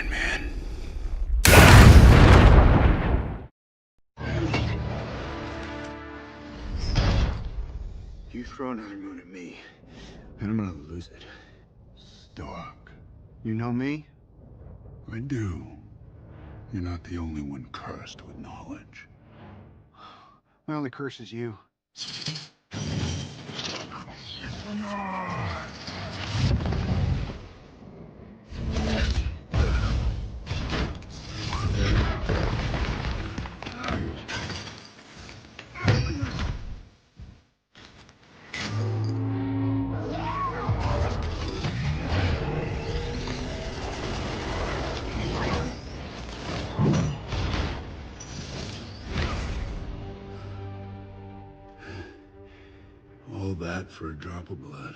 man. You throw another moon at me, and I'm gonna lose it. Stark. You know me? I do. You're not the only one cursed with knowledge. My only curse is you. All that for a drop of blood.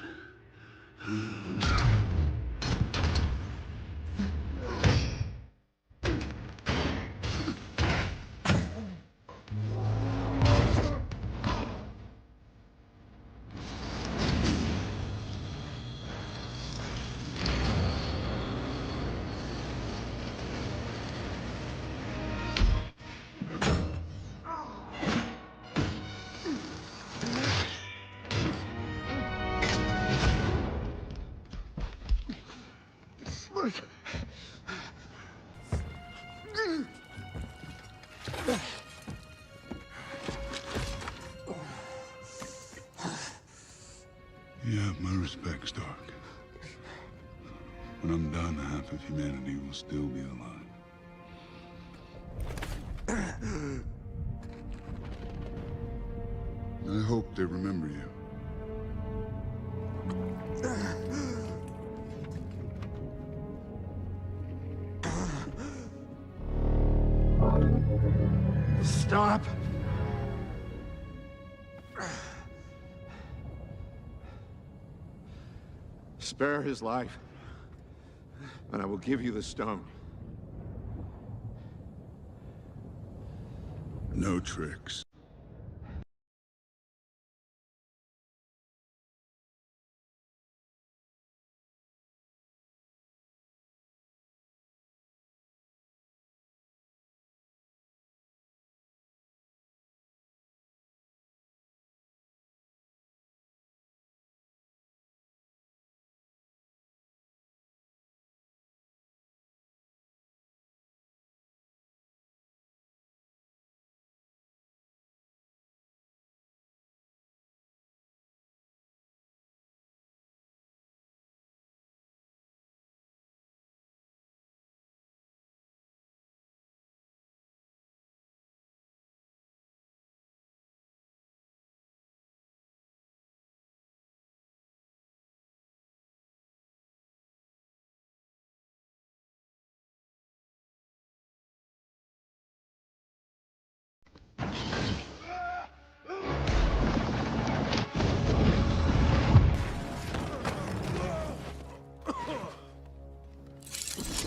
You have my respect, Stark. When I'm done, half of humanity will still be alive. I hope they remember you. Stop! Spare his life, and I will give you the stone. No tricks.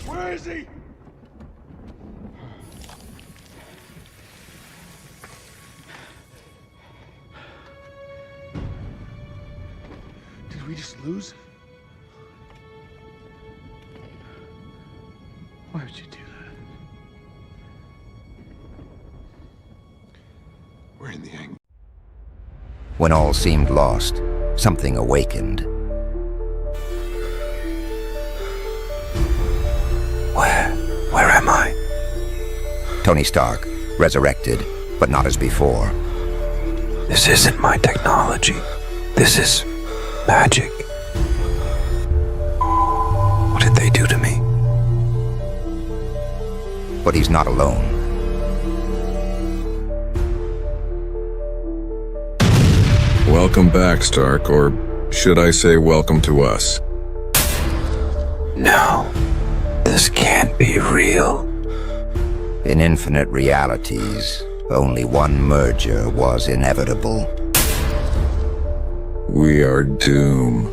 Where is he? Did we just lose? Why would you do that? We're in the end. When all seemed lost, something awakened. Where am I? Tony Stark, resurrected, but not as before. This isn't my technology. This is magic. What did they do to me? But he's not alone. Welcome back, Stark, or should I say welcome to us? No, this can't be real. In infinite realities, only one merger was inevitable. We are doomed.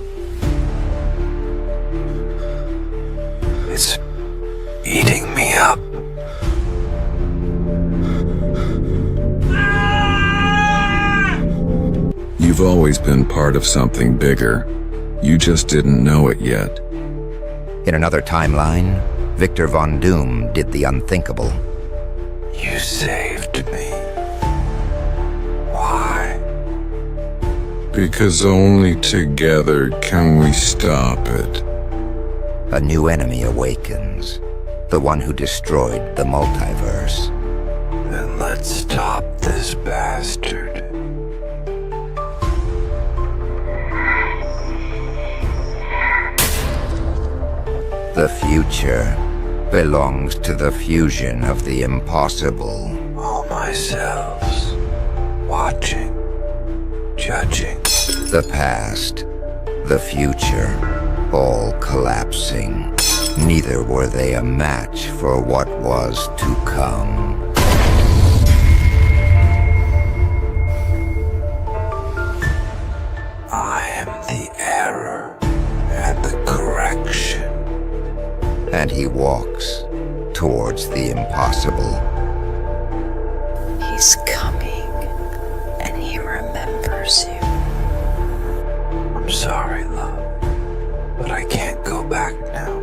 It's eating me up. You've always been part of something bigger. You just didn't know it yet. In another timeline, Victor Von Doom did the unthinkable. You saved me. Why? Because only together can we stop it. A new enemy awakens, the one who destroyed the multiverse. Then let's stop this bastard. The future belongs to the fusion of the impossible. All myselves. Watching. Judging. The past, the future, all collapsing. Neither were they a match for what was to come. I am the error and the correction. And he walks towards the impossible. He's coming, and he remembers you. I'm sorry, love, but I can't go back now.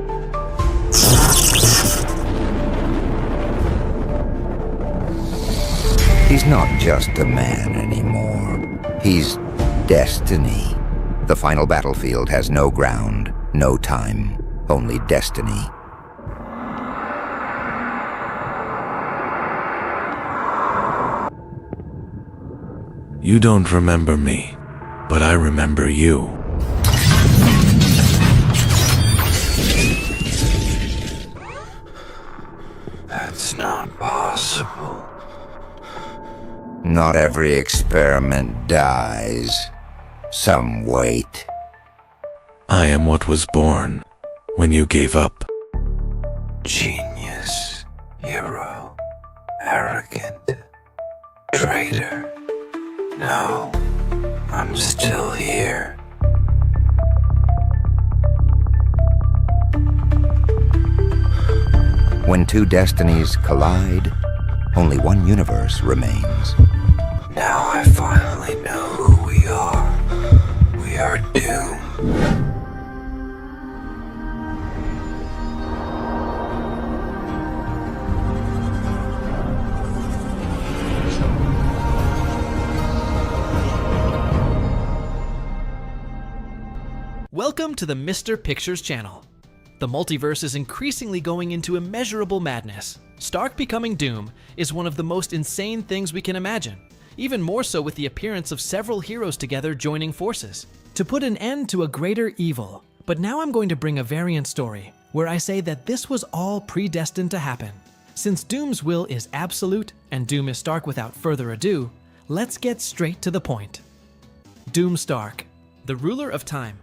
He's not just a man anymore. He's destiny. The final battlefield has no ground, no time, only destiny. You don't remember me, but I remember you. That's not possible. Not every experiment dies. Some wait. I am what was born when you gave up. Genius, hero, arrogant, traitor. No, I'm still here. When two destinies collide, only one universe remains. Now I finally know who we are. We are doomed. Welcome to the Mr. Pictures channel. The multiverse is increasingly going into immeasurable madness. Stark becoming Doom is one of the most insane things we can imagine, even more so with the appearance of several heroes together joining forces to put an end to a greater evil. But now I'm going to bring a variant story where I say that this was all predestined to happen. Since Doom's will is absolute and Doom is Stark without further ado, let's get straight to the point. Doom Stark, the ruler of time.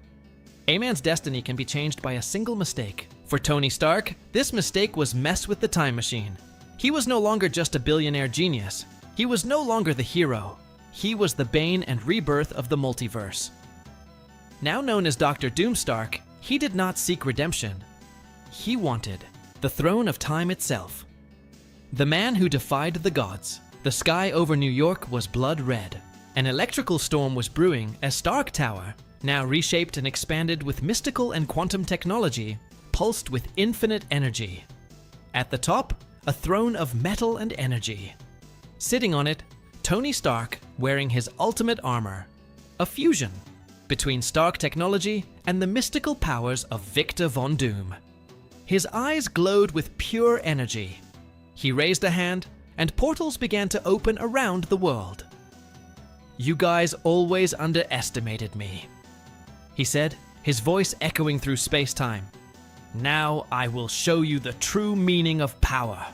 A man's destiny can be changed by a single mistake. For Tony Stark, this mistake was mess with the time machine. He was no longer just a billionaire genius. He was no longer the hero. He was the bane and rebirth of the multiverse. Now known as Dr. Doom Stark, he did not seek redemption. He wanted the throne of time itself. The man who defied the gods. The sky over New York was blood red. An electrical storm was brewing as Stark Tower, now reshaped and expanded with mystical and quantum technology, pulsed with infinite energy. At the top, a throne of metal and energy. Sitting on it, Tony Stark wearing his ultimate armor, a fusion between Stark technology and the mystical powers of Victor Von Doom. His eyes glowed with pure energy. He raised a hand, and portals began to open around the world. "You guys always underestimated me," he said, his voice echoing through space-time. "Now I will show you the true meaning of power."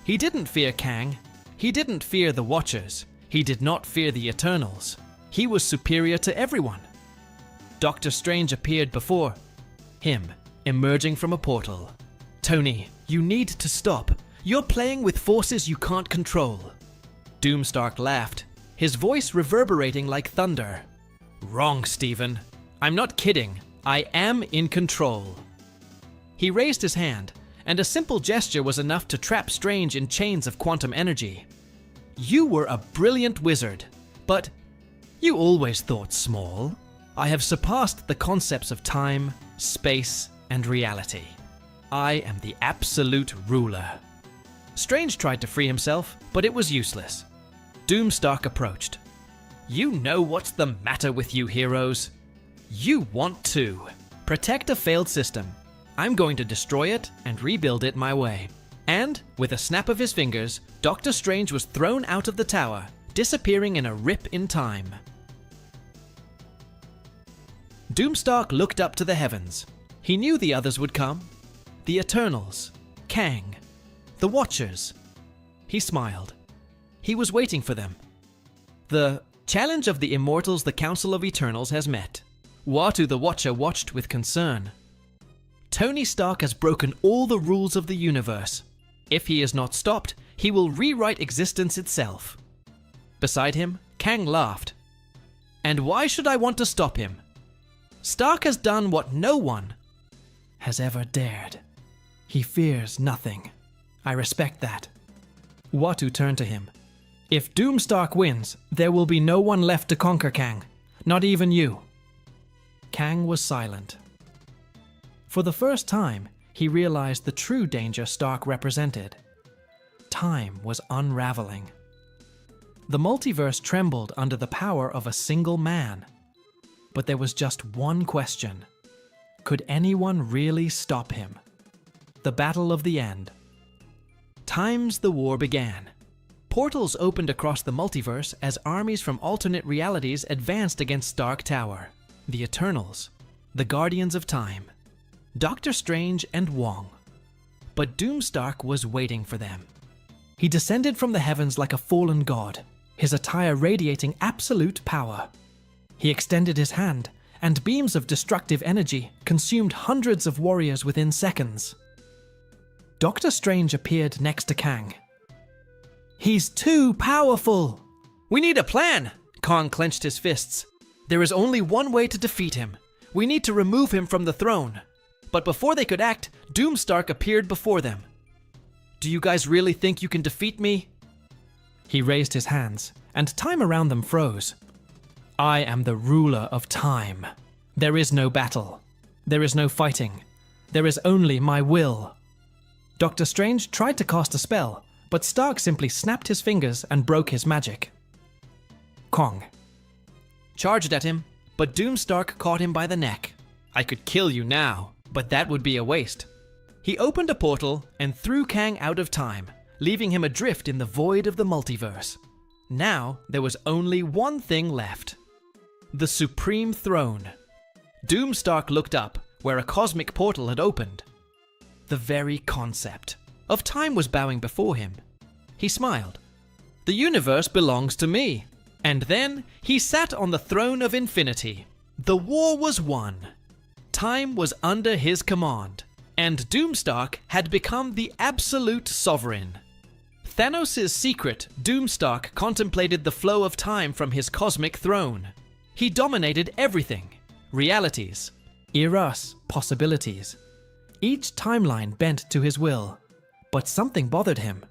He didn't fear Kang. He didn't fear the Watchers. He did not fear the Eternals. He was superior to everyone. Doctor Strange appeared before him, emerging from a portal. "Tony, you need to stop. You're playing with forces you can't control." Doom Stark laughed, his voice reverberating like thunder. "Wrong, Stephen. I'm not kidding. I am in control." He raised his hand, and a simple gesture was enough to trap Strange in chains of quantum energy. "You were a brilliant wizard, but you always thought small. I have surpassed the concepts of time, space, and reality. I am the absolute ruler. Strange tried to free himself, but it was useless. Doomstark approached. You know what's the matter with you heroes? You want to protect a failed system. I'm going to destroy it and rebuild it my way. And, with a snap of his fingers, Doctor Strange was thrown out of the tower, disappearing in a rip in time. Doomstark looked up to the heavens. He knew the others would come. The Eternals, Kang, the Watchers. He smiled. He was waiting for them. The challenge of the Immortals the Council of Eternals has met. Uatu the Watcher watched with concern. Tony Stark has broken all the rules of the universe. If he is not stopped, he will rewrite existence itself. Beside him, Kang laughed. And why should I want to stop him? Stark has done what no one has ever dared. He fears nothing. I respect that. Uatu turned to him. If Doomstark wins, there will be no one left to conquer Kang. Not even you. Kang was silent. For the first time, he realized the true danger Stark represented. Time was unraveling. The multiverse trembled under the power of a single man. But there was just one question. Could anyone really stop him? The battle of the end. The war began. Portals opened across the multiverse as armies from alternate realities advanced against Stark Tower. The Eternals, the Guardians of Time, Doctor Strange and Wong. But Doomstark was waiting for them. He descended from the heavens like a fallen god, his attire radiating absolute power. He extended his hand, and beams of destructive energy consumed hundreds of warriors within seconds. Doctor Strange appeared next to Kang. He's too powerful! We need a plan! Kang clenched his fists. There is only one way to defeat him. We need to remove him from the throne. But before they could act, Doomstark appeared before them. Do you guys really think you can defeat me? He raised his hands, and time around them froze. I am the ruler of time. There is no battle. There is no fighting. There is only my will. Doctor Strange tried to cast a spell, but Stark simply snapped his fingers and broke his magic. Kang charged at him, but Doomstark caught him by the neck. I could kill you now, but that would be a waste. He opened a portal and threw Kang out of time, leaving him adrift in the void of the multiverse. Now there was only one thing left. The Supreme Throne. Doomstark looked up, where a cosmic portal had opened. The very concept of time was bowing before him. He smiled. The universe belongs to me. And then he sat on the throne of infinity. The war was won. Time was under his command, and Doomstark had become the absolute sovereign. Thanos' secret, Doomstark contemplated the flow of time from his cosmic throne. He dominated everything. Realities, eras, possibilities. Each timeline bent to his will. But something bothered him.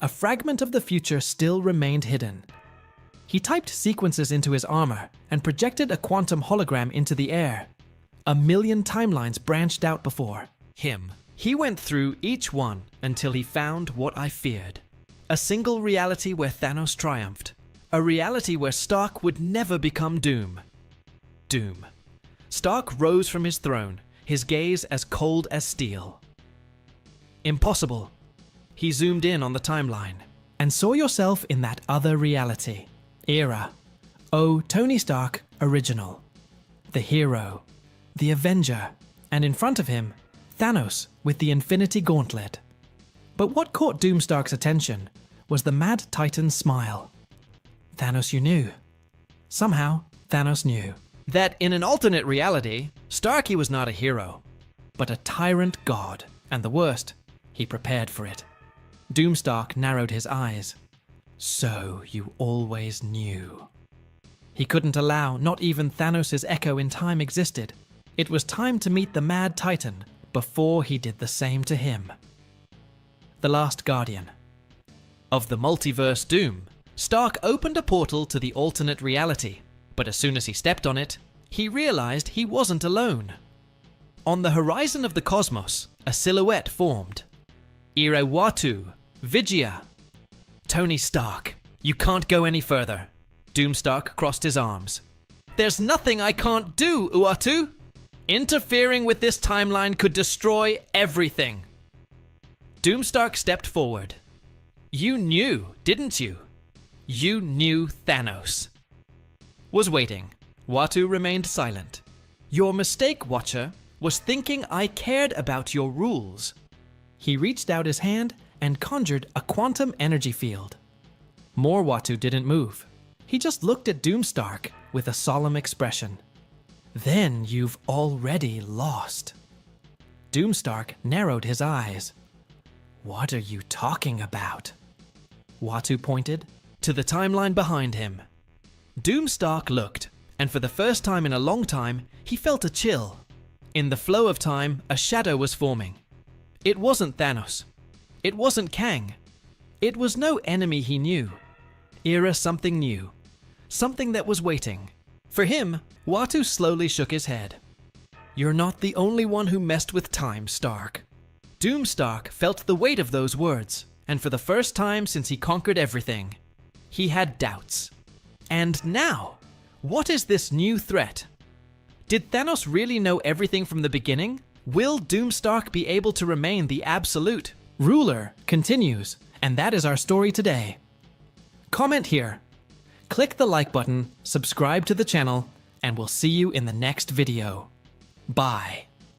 A fragment of the future still remained hidden. He typed sequences into his armor and projected a quantum hologram into the air. 1,000,000 timelines branched out before him. He went through each one until he found what I feared. A single reality where Thanos triumphed. A reality where Stark would never become Doom. Doom. Stark rose from his throne, his gaze as cold as steel. Impossible. He zoomed in on the timeline and saw yourself in that other reality. Era. Oh, Tony Stark, original. The hero. The Avenger. And in front of him, Thanos with the Infinity Gauntlet. But what caught Doomstark's attention was the Mad Titan's smile. Thanos, you knew. Somehow, Thanos knew that in an alternate reality, Starky was not a hero, but a tyrant god, and the worst, he prepared for it. Doomstark narrowed his eyes. So you always knew. He couldn't allow not even Thanos' echo in time existed. It was time to meet the Mad Titan before he did the same to him. The Last Guardian. Of the multiverse Doom, Stark opened a portal to the alternate reality, but as soon as he stepped on it, he realized he wasn't alone. On the horizon of the cosmos, a silhouette formed. Ira Watu, Vigia. Tony Stark, you can't go any further. Doomstark crossed his arms. There's nothing I can't do, Uatu. Interfering with this timeline could destroy everything. Doomstark stepped forward. You knew, didn't you? You knew Thanos was waiting. Watu remained silent. Your mistake, Watcher, was thinking I cared about your rules. He reached out his hand and conjured a quantum energy field. More Watu didn't move. He just looked at Doomstark with a solemn expression. Then you've already lost. Doomstark narrowed his eyes. What are you talking about? Watu pointed to the timeline behind him. Doomstark looked, and for the first time in a long time, he felt a chill. In the flow of time, a shadow was forming. It wasn't Thanos. It wasn't Kang. It was no enemy he knew. Era something new. Something that was waiting. For him, Watu slowly shook his head. You're not the only one who messed with time, Stark. Doomstark felt the weight of those words, and for the first time since he conquered everything, he had doubts. And now, what is this new threat? Did Thanos really know everything from the beginning? Will Doomstark be able to remain the absolute ruler? Continues, and that is our story today. Comment here. Click the like button, subscribe to the channel, and we'll see you in the next video. Bye.